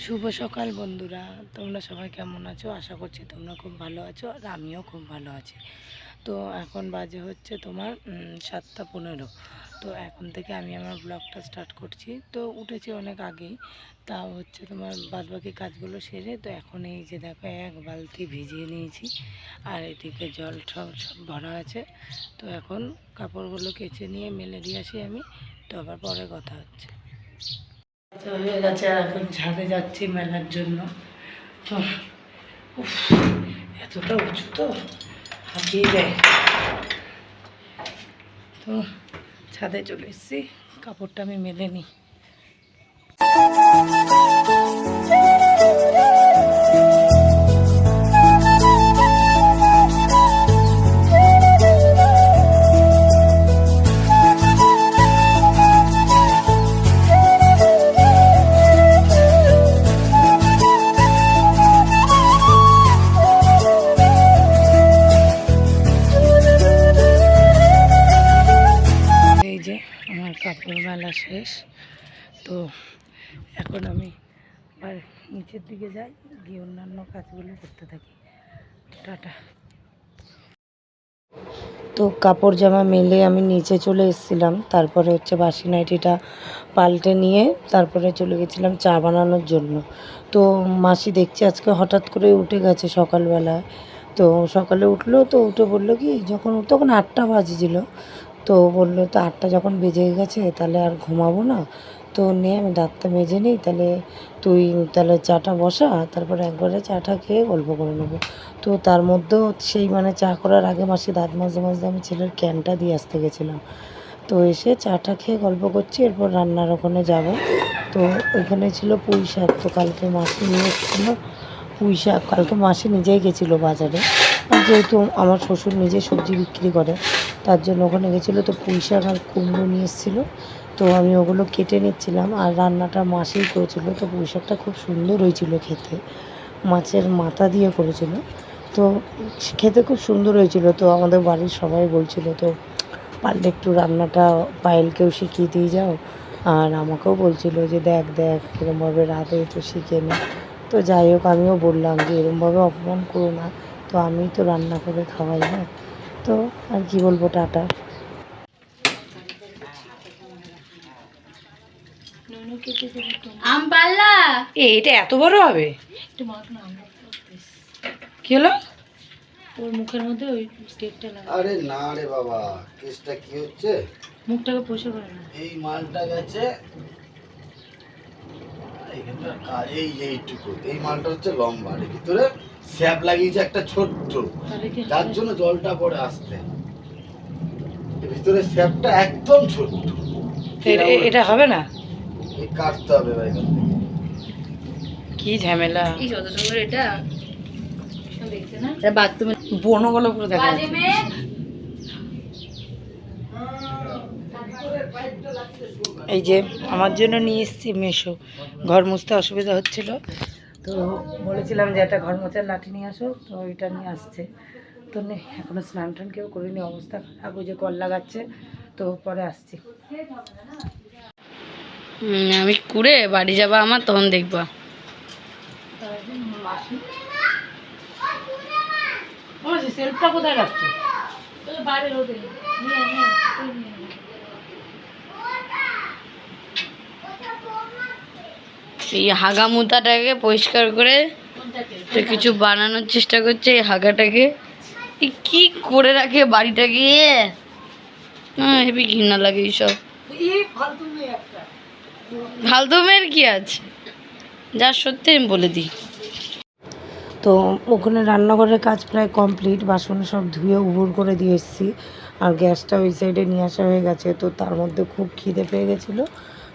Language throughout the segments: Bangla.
শুভ সকাল বন্ধুরা, তোমরা সবাই কেমন আছো? আশা করছি তোমরা খুব ভালো আছো আর আমিও খুব ভালো আছি। তো এখন বাজে হচ্ছে তোমার 7:15। তো এখন থেকে আমি আমার ব্লগটা স্টার্ট করছি। তো উঠেছি অনেক আগেই, তাও হচ্ছে তোমার বাদবাকি কাজগুলো সেরে তো এখন এই যে দেখো এক বালতি ভিজিয়ে নিয়েছি আর এদিকে জল সব ভরা আছে। তো এখন কাপড়গুলো কেচে নিয়ে মেলে দিয়ে আসি আমি, তো আবার পরে কথা হচ্ছে। হয়ে গেছে আর এখন ছাদে যাচ্ছি মেলার জন্য। তো উফ, এতটা উঁচু তো হাঁপিয়ে যায়। তো ছাদে চলে এসেছি, কাপড়টা আমি মেলে নিই। আমার কাপড় মেলা শেষ। তো এখন আমি আর নিচের দিকে যাই, গিয়ে অন্যান্য কাজগুলো করতে থাকি। টাটা। তো কাপড় জামা মেলে আমি নিচে চলে এসেছিলাম, তারপরে হচ্ছে বাসি নাইটিটা পাল্টে নিয়ে তারপরে চলে গেছিলাম চা বানানোর জন্য। তো মাসি দেখছি আজকে হঠাৎ করে উঠে গেছে সকালবেলায়। তো সকালে উঠলো, তো উঠে বললো কি, যখন তখন 8টা বাজেছিল, তো বললো তো 8টা যখন বেজে গেছে তাহলে আর ঘুমাবো না, তো নে আমি দাঁতটা মেজে নিই, তাহলে তুই তাহলে চাটা বসা, তারপরে একবারে চাটা খেয়ে গল্প করে নেবো। তো তার মধ্যেও সেই চা করার আগে মাসি দাঁত মাজতে মাজতে আমি ছেলের ক্যানটা দিয়ে আসতে গেছিলাম। তো এসে চাটা খেয়ে গল্প করছি, এরপর রান্নার ওখানে যাব। তো ওইখানে ছিল পুঁই শাক, তো কালকে মাসি নিয়ে এসেছিলো পুঁই শাক। কালকে মাসি নিজেই গেছিলো বাজারে, আর যেহেতু আমার শ্বশুর নিজে সবজি বিক্রি করে, তার জন্য ওখানে গেছিলো। তো পুঁই শাক আর কুমড়ো নিয়ে এসেছিলো, তো আমি ওগুলো কেটে নিচ্ছিলাম। আর রান্নাটা মাসিই করেছিলো। তো পুঁই শাকটা খুব সুন্দর হয়েছিল খেতে, মাছের মাথা দিয়ে করেছিল। তো খেতে খুব সুন্দর হয়েছিল। তো আমাদের বাড়ির সবাই বলছিল, তো পারলে একটু রান্নাটা পায়েলকেও শিখিয়ে দিয়ে যাও। আর আমাকেও বলছিল যে দেখ দেখ এরমভাবে রাঁধে, তো শিখে নে। তো যাই হোক, আমিও বললাম যে এরমভাবে অপমান করো না, তো আমি তো রান্না করে খাওয়াই না। তো আর কি বলবো, টাটা। এটা এত বড় হবে? কি হলো ওর মুখের মধ্যে? ওই স্টেকটা লাগা। আরে না রে বাবা, কেসটা কি হচ্ছে, মুখটাকে পরিষ্কার করে না। এই মালটা গেছে এইখানটা, এই এইটুকু, এই মালটা হচ্ছে লম্বা, এর ভিতরে স্যাপ লাগিয়েছে একটা ছোট্ট, যার জন্য জলটা পড়ে আসতে। এর ভিতরে স্যাপটা একদম ছোট্ট। এটা হবে না, এই কাটতে হবে ভাই, এখান থেকে। কি ঝামেলা! এই কত সুন্দর এটা দেখতে না, এটা বাথরুমে বনগুলো পুরো দেখা যাচ্ছে। এই যে আমার জন্য নিয়ে এসেছি মেশো, ঘর মুছতে অসুবিধা হচ্ছিল, তো বলেছিলাম যে একটা ঘর মোছার লাঠি নিয়ে আসো, তো ওইটা নিয়ে আসছে। তো নেই, এখনো স্নান টান কেউ করিনি, অবস্থা খারাপ, ওই যে কল লাগাচ্ছে। তো পরে আসছি। আমি কুড়ে বাড়ি যাবা আমার, তখন দেখবা। সেলফটা কোথায় রাখছো? বাইরে রোদে এই হাগা মুতাটাকে পরিষ্কার করে তো কিছু বানানোর চেষ্টা করছে। এই হাগাটাকে কি করে রাখে বাড়িটাকে, হেবি ঘৃণা লাগে এইসব। ফালতু মেয়ের কি আছে, যা সত্যি আমি বলে দিই। তো ওখানে রান্নাঘরের কাজ প্রায় কমপ্লিট, বাসন সব ধুয়ে উবুর করে দিয়ে এসেছি। আর গ্যাসটা ওই সাইডে নিয়ে আসা হয়ে গেছে। তো তার মধ্যে খুব খিদে পেয়ে গেছিলো,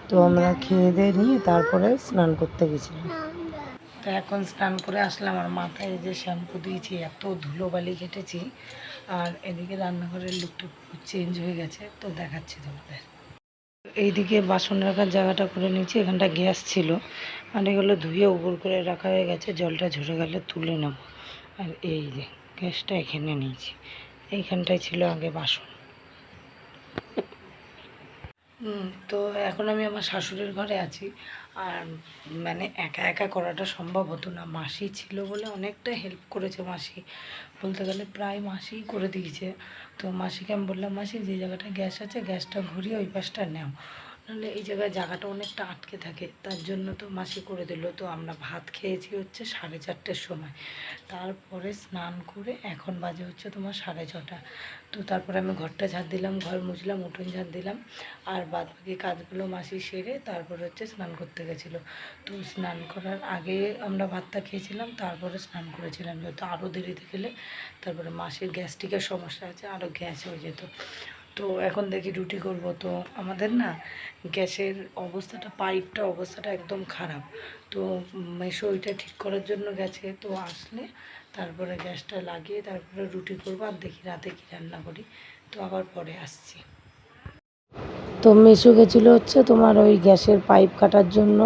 তো আমরা খেয়ে দিয়ে নিয়ে তারপরে স্নান করতে গেছিলাম। তো এখন স্নান করে আসলাম, আর মাথায় যে শ্যাম্পু দিয়েছি, এত ধুলোবালি কেটেছি। আর এদিকে রান্নাঘরের লুকটা খুব চেঞ্জ হয়ে গেছে, তো দেখাচ্ছি তোমাদের। এইদিকে বাসন রাখার জায়গাটা করে নিচ্ছি, এখানটা গ্যাস ছিল, আর এগুলো ধুয়ে উপর করে রাখা হয়ে গেছে, জলটা ঝরে গেলে তুলে নেব। আর এই যে গ্যাসটা এখানে নিয়েছি, এইখানটায় ছিল আগে বাসন। তো এখন আমি আমার শাশুড়ির ঘরে আছি। আর মানে একা একা করাটা সম্ভব হতো না, মাসি ছিল বলে অনেকটা হেল্প করেছে মাসি, বলতে গেলে প্রায় মাসিই করে দিয়েছে। তো মাসিকে আমি বললাম, মাসি যে জায়গাটা গ্যাস আছে গ্যাসটা ঘুরিয়ে ওই পাশটা নেও, নাহলে এই জায়গায় জায়গাটা অনেকটা আটকে থাকে, তার জন্য তো মাসি করে দিল। তো আমরা ভাত খেয়েছি হচ্ছে 4:30-র সময়, তারপরে স্নান করে এখন বাজে হচ্ছে তোমার 6:30। তো তারপরে আমি ঘরটা ঝাড় দিলাম, ঘর মুছলাম, উঠোন ঝাড় দিলাম, আর বাদ বাকি কাজগুলো মাসি সেরে তারপরে হচ্ছে স্নান করতে গেছিলো। তো স্নান করার আগে আমরা ভাতটা খেয়েছিলাম, তারপরে স্নান করেছিলাম, যেহেতু আরও দেরিতে খেলে তারপরে মাসির গ্যাস্ট্রিকের সমস্যা আছে, আরও গ্যাস হয়ে যেত। তো এখন দেখি রুটি করব। তো আমাদের না গ্যাসের অবস্থাটা, পাইপটা অবস্থাটা একদম খারাপ। তো মেশো ওইটা ঠিক করার জন্য গেছে, তো আসলে তারপরে গ্যাসটা লাগিয়ে তারপরে রুটি করবো, আর দেখি রাতে কী রান্না করি। তো আবার পরে আসছি। তো মেশো গেছিলো হচ্ছে তোমার ওই গ্যাসের পাইপ কাটার জন্য,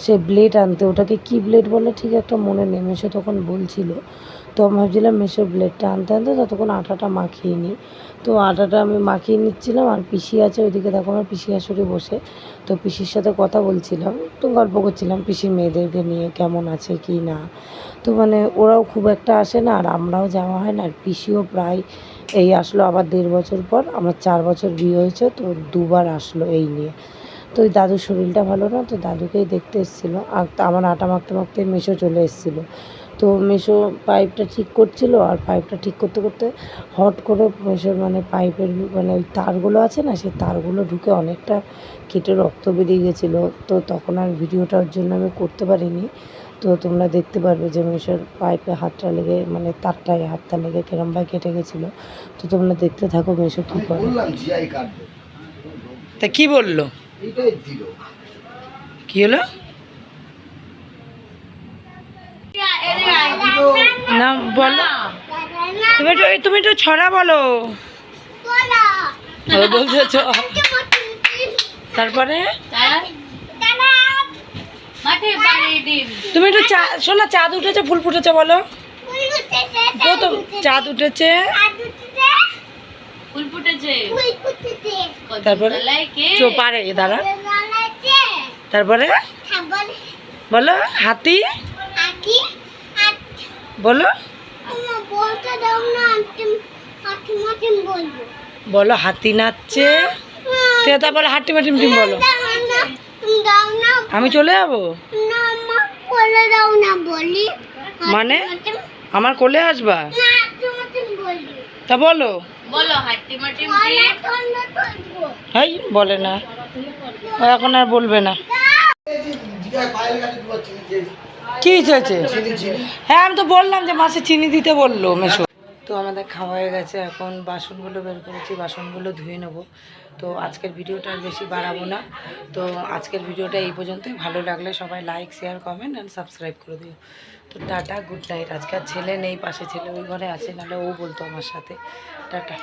সে ব্লেড আনতে, ওটাকে কি ব্লেড বলে ঠিক একটা মনে নেই, মেশো তখন বলছিল। তো আমি ভাবছিলাম মেশো ব্লেডটা আনতে আনতে ততক্ষণ আটাটা মাখিয়ে নিই। তো আটাটা আমি মাখিয়ে নিচ্ছিলাম, আর পিসি আছে ওইদিকে, দেখো আমার পিসি আসরে বসে। তো পিসির সাথে কথা বলছিলাম, তো গল্প করছিলাম পিসির মেয়েদেরকে নিয়ে, কেমন আছে কি না। তো মানে ওরাও খুব একটা আসে না, আর আমরাও যাওয়া হয় না। আর পিসিও প্রায় এই আসলো আবার 1.5 বছর পর, আমার 4 বছর বিয়ে হয়েছে, তো 2বার আসলো এই নিয়ে। তো ওই দাদুর শরীরটা ভালো না, তো দাদুকেই দেখতে এসেছিলো, আর আমার আটা মাখতে মাখতে মেশো চলে এসেছিলো। তো মেশো পাইপটা ঠিক করছিল, আর পাইপটা ঠিক করতে করতে হট করে মেশোর মানে পাইপের মানে ওই তারগুলো আছে না, সেই তারগুলো ঢুকে অনেকটা কেটে রক্ত বেরিয়ে গেছিলো। তো তখন আর ভিডিওটা ওর জন্য আমি করতে পারিনি। তো তোমরা দেখতে পারবে যে মেশোর পাইপে হাতটা লেগে, মানে তারটায় হাতটা লেগে কেরমভাবে কেটে গেছিলো। তো তোমরা দেখতে থাকো মেশো কী করে। বললাম জিআই কাটবো, তা কি বললো, এইটাই দিল। কি হলো না বলো, তুমি একটু ছড়া বলো। বলছো তারপরে তুমি একটু শোনা, চাঁদ উঠেছে ফুল ফুটেছে বলো। তো চাঁদ উঠেছে ফুল ফুটেছে, তারপরে পারে দাঁড়া, তারপরে বলো হাতি, বলো বলো হাতি নাচছে, তারপরে হাঁটি মাটিম টিম বলো। আমি চলে যাবো মানে আমার কোলে আসবা, তা বলো বলো হাট্টি মাটি হাই বলে না, ও এখন আর বলবে না। জিআই পায়ের কাছে তোমার চিনি খেয়েছি। কি হয়েছে? চিনি চিনি হ্যাঁ আমি তো বললাম যে মাছে চিনি দিতে বললো মেশো। তো আমাদের খাওয়া হয়ে গেছে, এখন বাসনগুলো বের করেছি, বাসনগুলো ধুয়ে নেব। তো আজকের ভিডিওটা আর বেশি বাড়াবো না। তো আজকের ভিডিওটা এই পর্যন্তই। ভালো লাগলে সবাই like share comment and subscribe করে দিও। তো টাটা, গুড নাইট। আজকে আর ছেলে নেই পাশে, ছেলে ওই ঘরে আছে, নাহলে ও বলতো আমার সাথে। টাটা।